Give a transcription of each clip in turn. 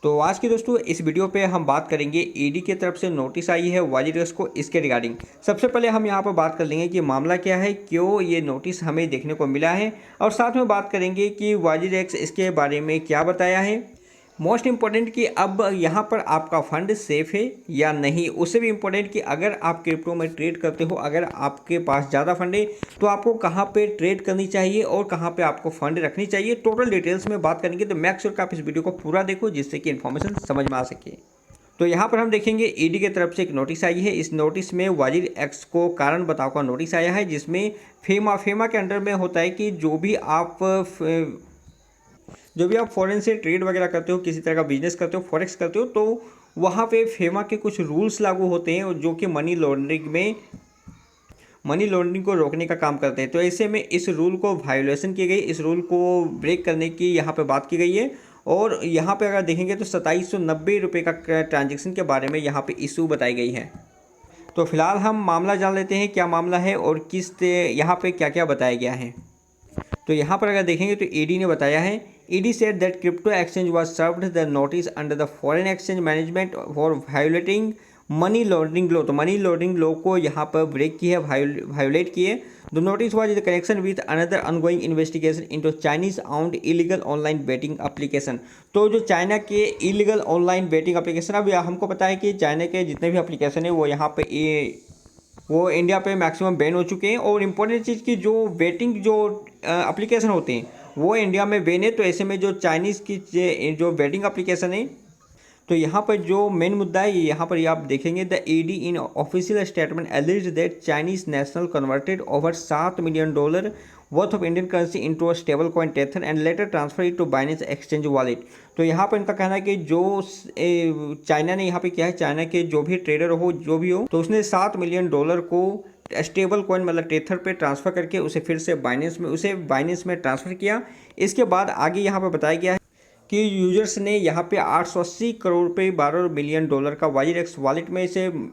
तो आज की दोस्तों इस वीडियो पे हम बात करेंगे ईडी की तरफ से नोटिस आई है वाजीरेक्स को, इसके रिगार्डिंग सबसे पहले हम यहाँ पर बात कर लेंगे कि मामला क्या है, क्यों ये नोटिस हमें देखने को मिला है, और साथ में बात करेंगे कि वाजीरेक्स इसके बारे में क्या बताया है। मोस्ट इम्पॉर्टेंट कि अब यहाँ पर आपका फंड सेफ है या नहीं, उससे भी इम्पोर्टेंट कि अगर आप क्रिप्टो में ट्रेड करते हो, अगर आपके पास ज़्यादा फंड है तो आपको कहाँ पे ट्रेड करनी चाहिए और कहाँ पे आपको फंड रखनी चाहिए, टोटल डिटेल्स में बात करेंगे। तो मेक श्योर कि आप इस वीडियो को पूरा देखो जिससे कि इन्फॉर्मेशन समझ में आ सके। तो यहाँ पर हम देखेंगे ईडी की तरफ से एक नोटिस आई है। इस नोटिस में वाजीरेक्स को कारण बताओ का नोटिस आया है, जिसमें फेमा के अंडर में होता है कि जो भी आप फॉरेन से ट्रेड वगैरह करते हो, किसी तरह का बिजनेस करते हो, फॉरेक्स करते हो, तो वहाँ पे फेमा के कुछ रूल्स लागू होते हैं जो कि मनी लॉन्ड्रिंग को रोकने का काम करते हैं। तो ऐसे में इस रूल को वायोलेशन की गई, इस रूल को ब्रेक करने की यहाँ पे बात की गई है। और यहाँ पे अगर देखेंगे तो 2790 रुपये का ट्रांजेक्शन के बारे में यहाँ पे इशू बताई गई है। तो फिलहाल हम मामला जान लेते हैं क्या मामला है और यहाँ पे क्या क्या बताया गया है। तो यहाँ पर अगर देखेंगे तो ईडी ने बताया है, ED said that crypto exchange was served the notice under the foreign exchange management for violating money laundering law. तो मनी लॉन्ड्रिंग लॉ को यहाँ पर ब्रेक की है, वायोलेट की है। The notice was in connection with another ongoing investigation into Chinese owned illegal online betting application. तो जो चाइना के इलीगल ऑनलाइन बेटिंग एप्लीकेशन, अब हमको पता है कि चाइना के जितने भी एप्लीकेशन है वो इंडिया पे मैक्सिमम बैन हो चुके हैं। और इम्पोर्टेंट चीज़ की जो बेटिंग जो एप्लीकेशन होते हैं वो इंडिया में बैन है। तो ऐसे में जो चाइनीज़ की जो बेटिंग एप्लीकेशन है, तो यहाँ पर जो मेन मुद्दा है यहाँ पर आप देखेंगे, the ED in official statement alleged that Chinese national converted over $7 million worth of Indian currency into a stable coin Tether and later transfer it to Binance exchange wallet. तो यहाँ पर इनका कहना है कि जो चाइना ने यहाँ पे किया है, चाइना के जो भी ट्रेडर हो जो भी हो, तो उसने $7 million को स्टेबल कॉइन मतलब टेथर पे ट्रांसफ़र करके उसे फिर से बाइनेंस में ट्रांसफ़र किया। इसके बाद आगे यहाँ पर बताया गया है कि यूजर्स ने यहाँ पे 880 करोड़ रुपये $12 million का वाजीरेक्स वॉलेट में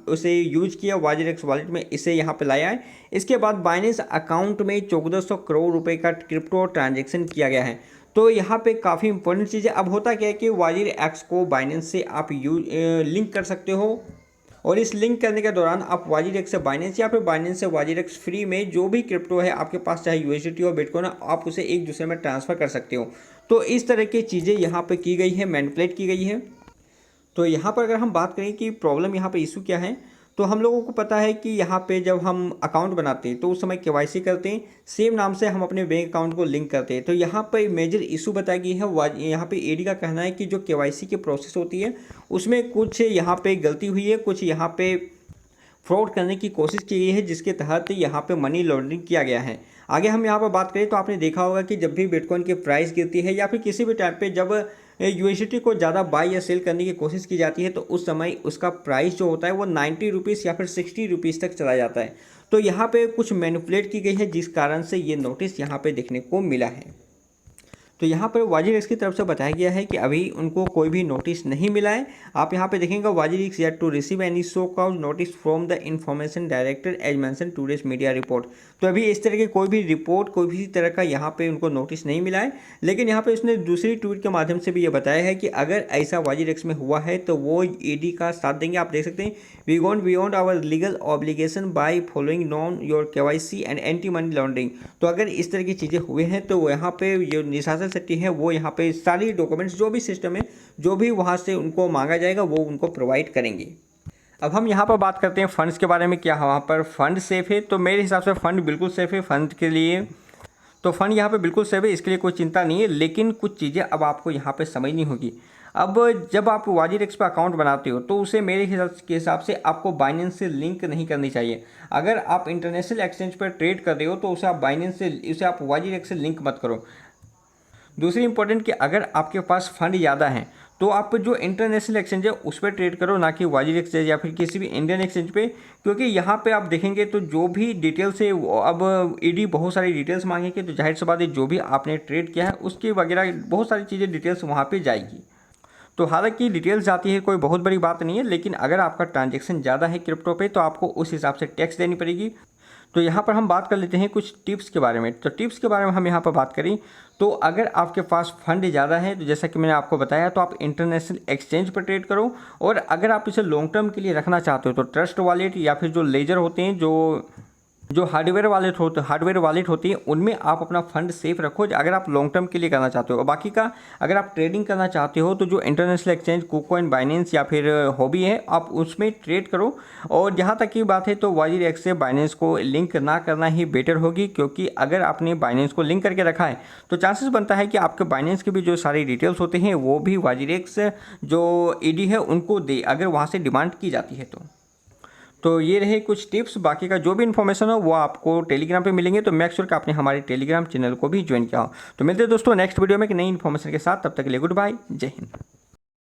उसे यूज किया, वाजीरेक्स वॉलेट में इसे यहाँ पे लाया है। इसके बाद बाइनेंस अकाउंट में 1400 करोड़ रुपये का क्रिप्टो ट्रांजैक्शन किया गया है। तो यहाँ पे काफ़ी इंपॉर्टेंट चीज़ है। अब होता क्या है कि वाजीरेक्स को बाइनेंस से आप लिंक कर सकते हो, और इस लिंक करने के दौरान आप वाजीरेक्स से बाइनेंस या फिर बाइनेंस से वाजीरेक्स फ्री में जो भी क्रिप्टो है आपके पास, चाहे यूएसडीटी हो, बिटकॉइन, आप उसे एक दूसरे में ट्रांसफ़र कर सकते हो। तो इस तरह की चीज़ें यहाँ पे की गई है, मैनिपुलेट की गई है। तो यहाँ पर अगर हम बात करें कि प्रॉब्लम यहाँ पे इशू क्या है, तो हम लोगों को पता है कि यहाँ पे जब हम अकाउंट बनाते हैं तो उस समय केवाईसी करते हैं, सेम नाम से हम अपने बैंक अकाउंट को लिंक करते हैं। तो यहाँ पे मेजर इशू बताई गई है। यहाँ पे ईडी का कहना है कि जो केवाईसी की प्रोसेस होती है उसमें कुछ यहाँ पे गलती हुई है, कुछ यहाँ पे फ्रॉड करने की कोशिश की गई है, जिसके तहत यहाँ पे मनी लॉन्ड्रिंग किया गया है। आगे हम यहाँ पर बात करें तो आपने देखा होगा कि जब भी बिटकॉइन की प्राइस गिरती है या फिर किसी भी टाइम पे जब यूएसडीटी को ज़्यादा बाय या सेल करने की कोशिश की जाती है, तो उस समय उसका प्राइस जो होता है वो 90 रुपीज़ या फिर 60 रुपीज़ तक चला जाता है। तो यहाँ पे कुछ मैनिपुलेट की गई है, जिस कारण से ये नोटिस यहाँ पे देखने को मिला है। तो यहाँ पर वाजीरेक्स की तरफ से बताया गया है कि अभी उनको कोई भी नोटिस नहीं मिला है। आप यहाँ पे देखेंगे WazirX yet to receive any so called notice from the information director as mention today's media report. तो अभी इस तरह की कोई भी रिपोर्ट, कोई भी तरह का यहाँ पे उनको नोटिस नहीं मिला है। लेकिन यहाँ पे उसने दूसरी ट्वीट के माध्यम से भी ये बताया है कि अगर ऐसा वाजीरेक्स में हुआ है तो वो ईडी का साथ देंगे। आप देख सकते हैं, we gone beyond our legal obligation by following non your KYC and anti money laundering. तो अगर इस तरह की चीज़ें हुए हैं तो यहाँ पे जो निशासन सट्टी है वो यहाँ पे सारी डॉक्यूमेंट्स जो भी सिस्टम है, जो भी वहाँ से उनको मांगा जाएगा वो उनको प्रोवाइड करेंगे। अब हम यहाँ पर बात करते हैं फंड्स के बारे में, क्या वहाँ पर फंड सेफ है। तो मेरे हिसाब से फ़ंड बिल्कुल सेफ है। फंड के लिए तो फंड यहाँ पे बिल्कुल सेफ है, इसके लिए कोई चिंता नहीं है। लेकिन कुछ चीज़ें अब आपको यहाँ पे समझनी होगी। अब जब आप वाजीरेक्स पर अकाउंट बनाते हो तो उसे मेरे हिसाब से आपको बाइनेंस से लिंक नहीं करनी चाहिए। अगर आप इंटरनेशनल एक्सचेंज पर ट्रेड कर रहे हो तो उसे आप वाजीरेक्स से लिंक मत करो। दूसरी इंपॉर्टेंट कि अगर आपके पास फंड ज़्यादा है तो आप जो इंटरनेशनल एक्सचेंज है उस पर ट्रेड करो, ना कि वाजीरेक्स या फिर किसी भी इंडियन एक्सचेंज पे। क्योंकि यहाँ पे आप देखेंगे तो जो भी डिटेल्स है, अब ईडी बहुत सारी डिटेल्स मांगेगी, तो जाहिर सी बात है जो भी आपने ट्रेड किया है उसकी वगैरह बहुत सारी चीज़ें डिटेल्स वहाँ पर जाएगी। तो हालांकि डिटेल्स जाती है, कोई बहुत बड़ी बात नहीं है। लेकिन अगर आपका ट्रांजैक्शन ज़्यादा है क्रिप्टो पे तो आपको उस हिसाब से टैक्स देनी पड़ेगी। तो यहाँ पर हम बात कर लेते हैं कुछ टिप्स के बारे में। तो टिप्स के बारे में हम यहाँ पर बात करें तो अगर आपके पास फंड ज़्यादा है तो जैसा कि मैंने आपको बताया, तो आप इंटरनेशनल एक्सचेंज पर ट्रेड करो। और अगर आप इसे लॉन्ग टर्म के लिए रखना चाहते हो तो ट्रस्ट वॉलेट या फिर जो लेजर होते हैं, जो हार्डवेयर वॉलेट होती है, उनमें आप अपना फंड सेफ रखो अगर आप लॉन्ग टर्म के लिए करना चाहते हो। और बाकी का अगर आप ट्रेडिंग करना चाहते हो तो जो इंटरनेशनल एक्सचेंज कुकॉइन, बाइनेंस या फिर हॉबी है, आप उसमें ट्रेड करो। और जहाँ तक की बात है तो वाजीरेक्स से बाइनेंस को लिंक ना करना ही बेटर होगी, क्योंकि अगर आपने बाइनेंस को लिंक करके रखा है तो चांसेस बनता है कि आपके बाइनेंस के भी जो सारी डिटेल्स होते हैं वो भी वाजीरेक्स जो ईडी है उनको दे, अगर वहाँ से डिमांड की जाती है तो ये रहे कुछ टिप्स। बाकी का जो भी इन्फॉर्मेशन हो वो आपको टेलीग्राम पे मिलेंगे, तो मेक श्योर कि आपने हमारे टेलीग्राम चैनल को भी ज्वाइन किया हो। तो मिलते हैं दोस्तों नेक्स्ट वीडियो में एक नई इन्फॉर्मेशन के साथ, तब तक के लिए गुड बाय, जय हिंद।